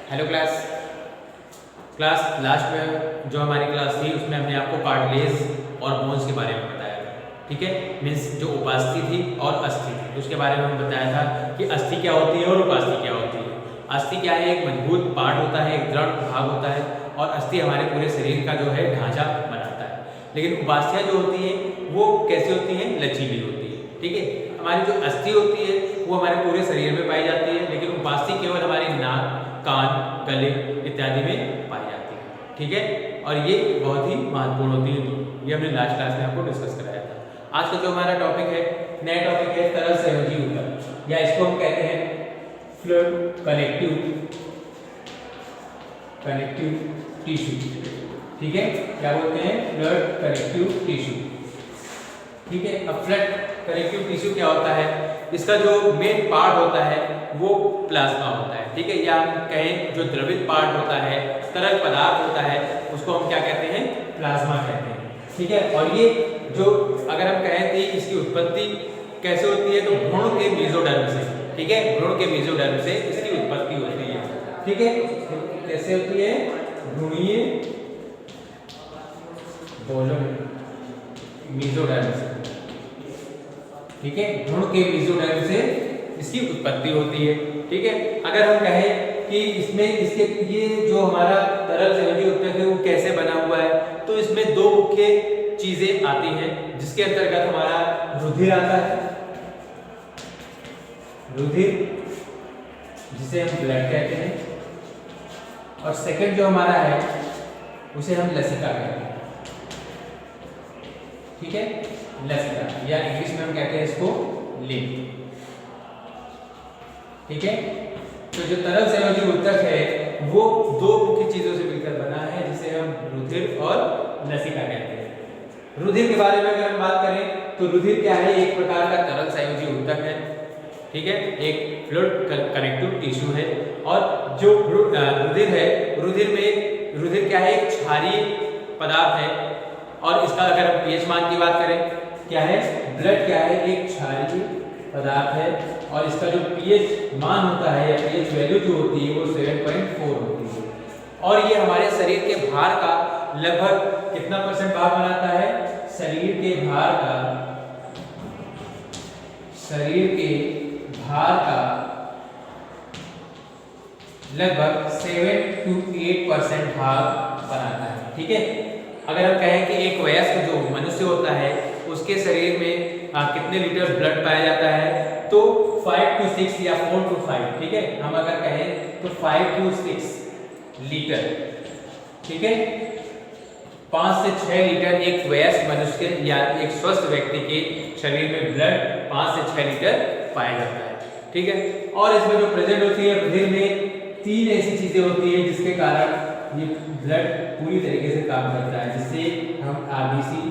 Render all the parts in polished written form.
Hello class. Last में जो हमारी क्लास थी उसमें हमने आपको कार्टिलेज और बोन्स के बारे में बताया था। ठीक है, मीन्स जो उपास्थि थी और अस्थि थी, तो उसके बारे में हमें बताया था कि अस्थि क्या होती है और उपास्थि क्या होती है। अस्थि क्या है, एक मजबूत पार्ट होता है, एक दृढ़ भाग होता है, और अस्थि हमारे पूरे शरीर का जो है ढांचा बनाता है। लेकिन उपास्थियाँ जो होती हैं वो कैसी होती हैं, लचीली होती है। ठीक है, हमारी जो अस्थि होती है वो हमारे पूरे शरीर में पाई जाती है, लेकिन उपास्थि केवल हमारे नाक, कान, गले इत्यादि में पाई जाती है। ठीक है, और ये बहुत ही महत्वपूर्ण होती है। ये हमने लास्ट क्लास में आपको डिस्कस कराया था। आज का जो हमारा टॉपिक है, नया टॉपिक है तरल संयोजी ऊतक, या इसको हम कहते हैं फ्लूइड कनेक्टिव टिश्यू। ठीक है, क्या बोलते हैं, फ्लूइड कनेक्टिव टिश्यू। ठीक है, अब फ्लूइड कनेक्टिव टिश्यू क्या होता है, इसका जो मेन पार्ट होता है वो प्लाज्मा होता है। ठीक है, या हम कहें जो द्रवित पार्ट होता है, तरल पदार्थ होता है, उसको हम क्या कहते हैं, प्लाज्मा कहते हैं। ठीक है, और ये जो अगर हम कहें कि इसकी उत्पत्ति कैसे होती है, तो भ्रूण के मेसोडर्म से। ठीक है, भ्रूण के मेसोडर्म से इसकी उत्पत्ति होती है। ठीक है, कैसे होती है, भ्रूणीय मेसोडर्म से। ठीक है, भ्रूण के मेसोडर्म से इसकी उत्पत्ति होती है। ठीक है, अगर हम कहें कि इसमें इसके ये जो हमारा तरल संयोजी ऊतक है वो कैसे बना हुआ है, तो इसमें दो मुख्य चीजें आती हैं, जिसके अंतर्गत हमारा रुधिर आता है, रुधिर जिसे हम ब्लड कहते हैं, और सेकंड जो हमारा है उसे हम लसिका कहते हैं। ठीक है, लसिका, या इंग्लिश में हम कहते हैं इसको लिम्फ। ठीक है, तो जो तरल संयोजी ऊतक है वो दो मुख्य चीजों से मिलकर बना है, जिसे हम रुधिर और लसिका कहते हैं। रुधिर के बारे में अगर हम बात करें तो रुधिर क्या है, एक प्रकार का तरल संयोजी ऊतक है। ठीक है, एक फ्लूइड कनेक्टिव टिश्यू है, और जो रुधिर है, रुधिर क्या है, एक क्षारीय पदार्थ है, और इसका अगर हम पीएच मान की बात करें, क्या है, ब्लड क्या है, एक क्षारीय पदार्थ है, और इसका जो पीएच मान होता है या पीएच वैल्यू जो होती है वो 7.4 होती है। और ये हमारे शरीर के भार का लगभग कितना परसेंट भाग बनाता है, शरीर के भार का लगभग 7 to 8% भाग बनाता है। ठीक है, अगर हम कहें कि एक वयस्क जो मनुष्य होता है उसके शरीर में कितने लीटर ब्लड पाया जाता है, तो 5 to 6 या 4 to 5। ठीक है, हम अगर कहें तो 5 to 6 लीटर। ठीक है, 5 से 6 लीटर एक वयस्क मनुष्य या एक स्वस्थ व्यक्ति के शरीर में ब्लड 5 से 6 लीटर पाया जाता है। ठीक है, और इसमें जो प्रेजेंट होती है रुधिर में 3 ऐसी चीजें होती है जिसके कारण ये ब्लड पूरी तरीके से काम करता है, जिससे हम आरबीसी,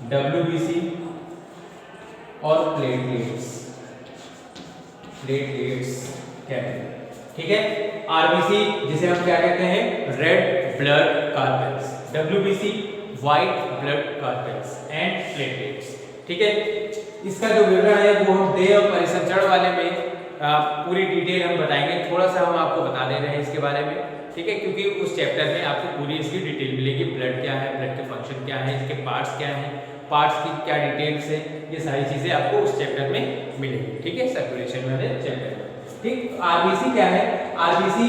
डब्ल्यूबीसी और प्लेटलेट्स कहते हैं। ठीक है, आरबीसी जिसे हम क्या कहते हैं, red blood carpels, WBC white blood carpels, and platelets. ठीक है, इसका जो विवरण है वो हम देह और परिसंचरण वाले में पूरी डिटेल हम बताएंगे। थोड़ा सा हम आपको बता दे रहे हैं इसके बारे में। ठीक है, क्योंकि उस चैप्टर में आपको पूरी इसकी डिटेल मिलेगी, ब्लड क्या है, ब्लड के फंक्शन क्या है, इसके पार्ट्स क्या हैं, पार्ट्स की क्या डिटेल्स है, ये सारी चीजें आपको उस चैप्टर में मिलेंगी। ठीक है, सर्कुलेशन वाले चैप्टर में। ठीक, आरबीसी क्या है, आरबीसी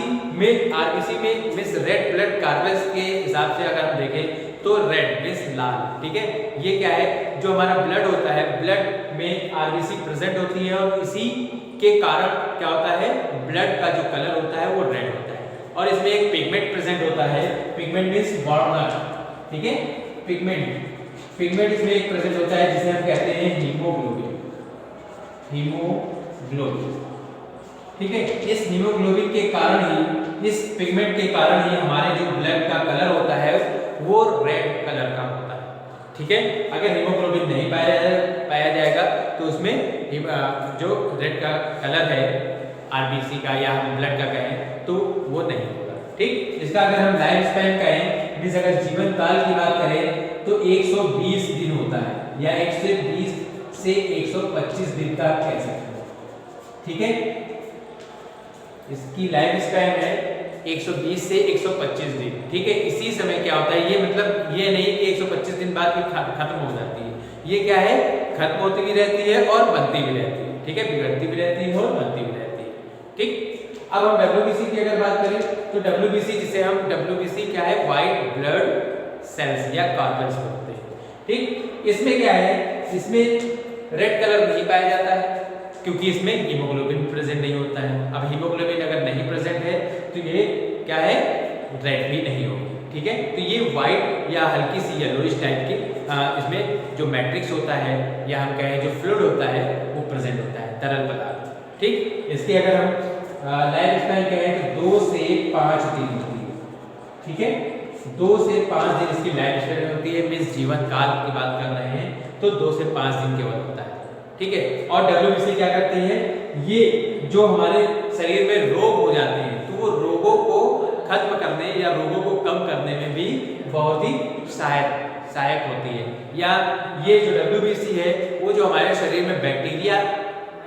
में मिस रेड ब्लड कार्पेल्स के हिसाब से अगर हम देखें तो रेड मीन्स लाल। ठीक है, ये क्या है, जो हमारा ब्लड होता है, ब्लड में आरबीसी प्रेजेंट होती है, और इसी के कारण क्या होता है, ब्लड का जो कलर होता है वो रेड होता है। और इसमें एक पिगमेंट प्रेजेंट होता है, पिगमेंट मीन्स बर्नर। ठीक है, पिगमेंट इसमें एक प्रेजेंट होता है जिसे हम कहते हैं हीमोग्लोबिन। ठीक है, इस हीमोग्लोबिन के कारण ही, इस पिगमेंट के कारण ही हमारे जो ब्लड का कलर होता है वो रेड कलर का होता है। ठीक है, अगर हीमोग्लोबिन नहीं पाया जाएगा तो उसमें जो रेड का कलर है आरबीसी का या हम ब्लड का कहें तो वो नहीं होगा। ठीक, इसका अगर हम लाइफ स्पैन कहें, मींस अगर जीवन काल की बात करें तो 120 दिन होता है, या 120 से 125 दिन तक कह सकते हैं। ठीक है, इसकी लाइफ स्पैन है 120 से 125 दिन, ठीक है। इसी समय क्या होता है, ये मतलब ये नहीं कि 125 दिन बाद भी खत्म हो जाती है, ये क्या है, खत्म होती भी रहती है और बनती भी रहती है, ठीक है, बिगड़ती भी रहती है और बनती भी रहती है, ठीक। अब हम WBC की अगर बात करें तो WBC, जिसे हम WBC क्या है, व्हाइट ब्लड सेल्स या कार्पेल्स बोलते हैं, ठीक। इसमें क्या है, इसमें रेड कलर नहीं पाया जाता है क्योंकि इसमें हीमोग्लोबिन प्रेजेंट नहीं होता है। अब हीमोग्लोबिन अगर नहीं प्रेजेंट है तो ये क्या है, रेड भी नहीं होगी, ठीक है। तो ये व्हाइट या हल्की सी येलोइश टाइप की इसमें जो मैट्रिक्स होता है या हम कहें जो फ्लूइड होता है वो प्रेजेंट होता है, तरल पदार्थ, ठीक। इसकी अगर हम लाइफ स्पैन कहें तो 2 से 5 दिन होती है, ठीक है। 2 से 5 दिन इसकी लाइफ स्पैन होती है, मीन्स जीवन काल की बात कर रहे हैं तो 2 से 5 दिन केवल होता है, ठीक है। और WBC क्या करते हैं, ये जो हमारे शरीर में रोग हो जाते हैं तो वो रोगों को खत्म करने या रोगों को कम करने में भी बहुत ही सहायक होती है। या ये जो WBC है वो जो हमारे शरीर में बैक्टीरिया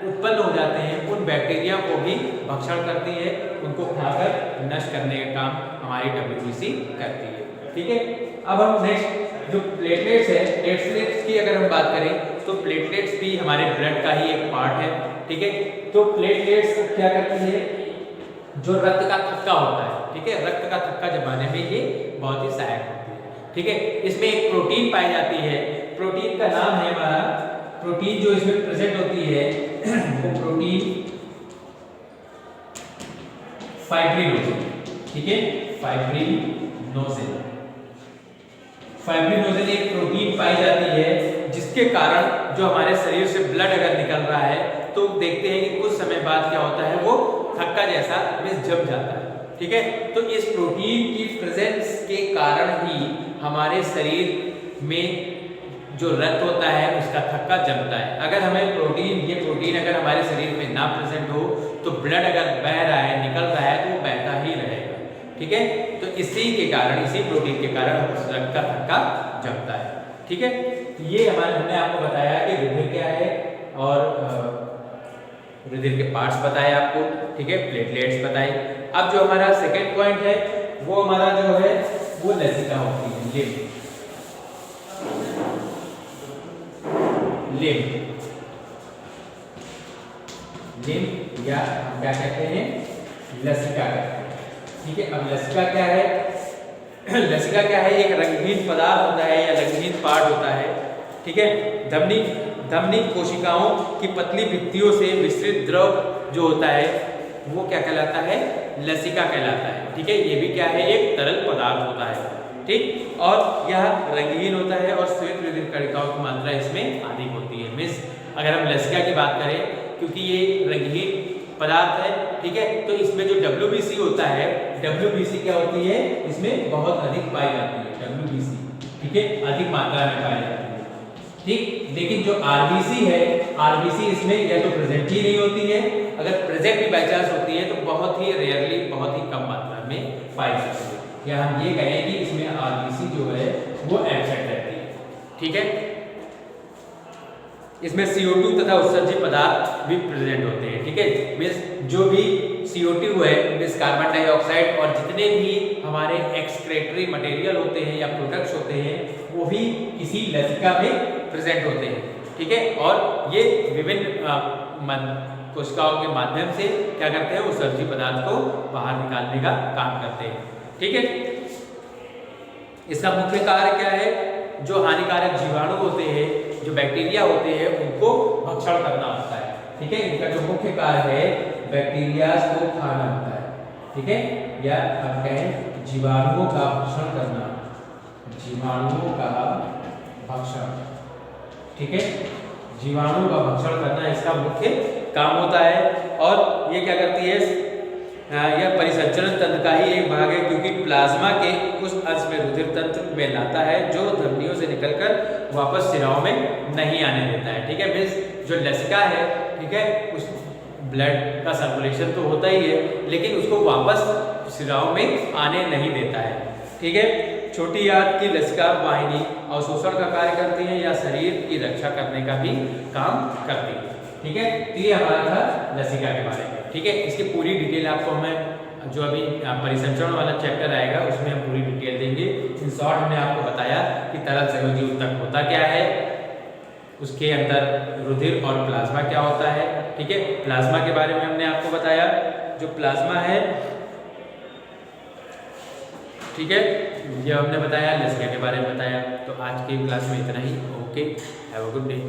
उत्पन्न हो जाते हैं उन बैक्टीरिया को भी भक्षण करती है, उनको खाकर नष्ट करने का काम हमारी WBC करती है, ठीक है। अब हम नेक्स्ट जो प्लेटलेट्स है, प्लेटलेट्स की अगर हम बात करें तो प्लेटलेट्स भी हमारे ब्लड का ही एक पार्ट है, ठीक है। तो प्लेटलेट्स क्या करती है, जो रक्त का थक्का होता है, ठीक है, रक्त का थक्का जमाने में ये बहुत ही सहायक होती है, ठीक है। इसमें एक प्रोटीन पाई जाती है, प्रोटीन का नाम है हमारा, प्रोटीन जो इसमें प्रेजेंट होती है वो प्रोटीन फाइब्रिनोजेन, ठीक है, फाइब्रिनोजेन एक प्रोटीन पाई जाती है जिसके कारण जो हमारे शरीर से ब्लड अगर निकल रहा है तो देखते हैं कि कुछ समय बाद क्या होता है, वो थक्का जैसा जम जाता है, ठीक है। तो इस प्रोटीन की प्रेजेंस के कारण ही हमारे शरीर में जो रक्त होता है उसका थक्का जमता है। अगर हमें ये प्रोटीन अगर हमारे शरीर में ना प्रेजेंट हो तो ब्लड अगर बह रहा है, निकल रहा है तो वो बहता ही रहेगा, ठीक है। तो इसी प्रोटीन के कारण रक्त का थक्का जमता है, ठीक है। ये हमने आपको बताया कि रुधिर क्या है और रुधिर के पार्ट्स बताए आपको, ठीक है, प्लेटलेट्स बताए। अब जो हमारा सेकंड पॉइंट है वो हमारा जो है वो लसिका होती है, लिम्फ या हम क्या कहते हैं, लसिका कहते हैं, ठीक है। अब लसिका क्या है, लसिका क्या है, एक रंगहीन पदार्थ होता है या रंगहीन पार्ट होता है, ठीक है। धमनी कोशिकाओं की पतली भित्तियों से मिश्रित द्रव जो होता है वो क्या कहलाता है, लसिका कहलाता है, ठीक है। ये भी क्या है, एक तरल पदार्थ होता है, ठीक। और यह रंगहीन होता है और श्वेत रुधिर कणिकाओं की मात्रा इसमें अधिक होती है। मीन्स अगर हम लसिका की बात करें, क्योंकि ये रंगहीन पदार्थ है, ठीक है, तो इसमें जो WBC होता है, WBC क्या होती है, इसमें बहुत अधिक पाई जाती है WBC, ठीक है, अधिक मात्रा में पाई जाती है, ठीक। लेकिन जो RBC है, RBC इसमें या तो प्रेजेंट ही नहीं होती है, अगर प्रेजेंट भी बाई चांस होती है तो बहुत ही रेयरली, बहुत ही कम मात्रा में पाई जाती है, या हम ये कहें कि इसमें RBC जो है वो एब्सेंट रहती है, ठीक है। इसमें CO2 तथा उत्सर्जित पदार्थ भी प्रेजेंट होते हैं, ठीक है। मीन्स जो भी CO2 है, मीन्स कार्बन डाइऑक्साइड और जितने भी हमारे एक्सक्रेटरी मटेरियल होते हैं या प्रोडक्ट्स होते हैं वो भी इसी लसिका में प्रेजेंट होते हैं, ठीक है। और ये विभिन्न कोशिकाओं के माध्यम से क्या करते हैं, उत्सर्जित पदार्थ को बाहर निकालने का काम करते हैं, ठीक है। इसका मुख्य कार्य क्या है, जो हानिकारक जीवाणु होते हैं, जो बैक्टीरिया होते हैं उनको भक्षण करना होता है, ठीक है। इनका जो मुख्य कार्य है बैक्टीरिया को खाना होता है, ठीक है, या हम कहें जीवाणुओं का भक्षण करना, जीवाणुओं का भक्षण, ठीक है, जीवाणु का भक्षण करना इसका मुख्य काम होता है। और ये क्या करती है, यह परिसंचरण तंत्र का ही एक भाग है, क्योंकि प्लाज्मा के उस अंश में रुधिर तंत्र में लाता है जो धमनियों से निकलकर वापस शिराओं में नहीं आने देता है, ठीक है। मीन्स जो लसिका है, ठीक है, उस ब्लड का सर्कुलेशन तो होता ही है लेकिन उसको वापस शिराओं में आने नहीं देता है, ठीक है। छोटी आंत की लसिका वाहिनी अवशोषण का कार्य करती है या शरीर की रक्षा करने का भी काम करती है, ठीक है। तो ये हमारा था लसिका के बारे में, ठीक है। इसकी पूरी डिटेल आपको मैं जो अभी परिसंचरण वाला चैप्टर आएगा उसमें हम पूरी डिटेल देंगे। इन शॉर्ट हमने आपको बताया कि तरल संयोजी ऊतक होता क्या है, उसके अंदर रुधिर और प्लाज्मा क्या होता है। ठीक है, प्लाज्मा के बारे में हमने आपको बताया, जो प्लाज्मा है, ठीक है, ये हमने बताया, लसिया के बारे में बताया। तो आज की क्लास में इतना ही। Okay, have a good day.